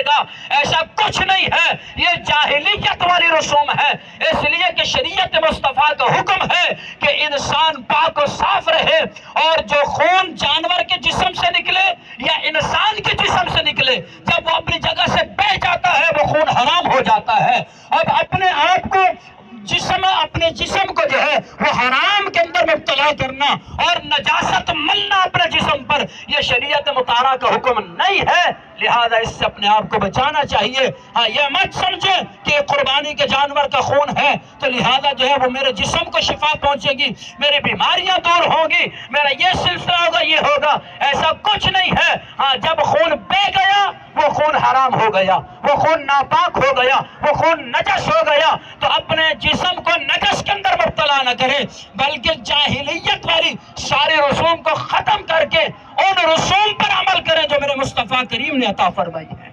کرے گا، ایسا کچھ نہیں ہے، یہ جاہلیت والی رسوم ہے، اس لیے کہ شریعت مصطفیٰ کا حکم ہے کہ انسان پاک و صاف رہے، اور جو خون جانور کے جسم سے نکلے یا انسان کے جسم سے نکلے، جب وہ اپنی جگہ سے بہہ جاتا ہے وہ خون حرام ہو جاتا ہے۔ اب اپنے آپ کو اپنے جسم کو جو ہے وہ حرام کے اندر مبتلا کرنا اور نجاست ملنا اپنے جسم پر، یہ شریعت مطہرہ کا حکم نہیں ہے، لہذا اس سے اپنے آپ کو بچانا چاہیے۔ ہاں، یہ مت سمجھے کہ قربانی کے جانور کا خون ہے تو لہذا جو ہے وہ میرے جسم کو شفا پہنچے گی، میری بیماریاں دور ہوں گی، میرا یہ سلسلہ ہوگا، یہ ہوگا، ایسا کچھ نہیں ہے۔ ہاں، جب خون بہہ گیا وہ خون حرام ہو گیا، وہ خون ناپاک ہو گیا، وہ خون نجس ہو گیا، تو اپنے جسم کو نجس کے اندر مبتلا نہ کرے، بلکہ جاہلیت والی سارے رسوم کو ختم کر کے ان رسوم پر عمل کریں جو میرے مصطفیٰ کریم نے عطا فرمائی ہے۔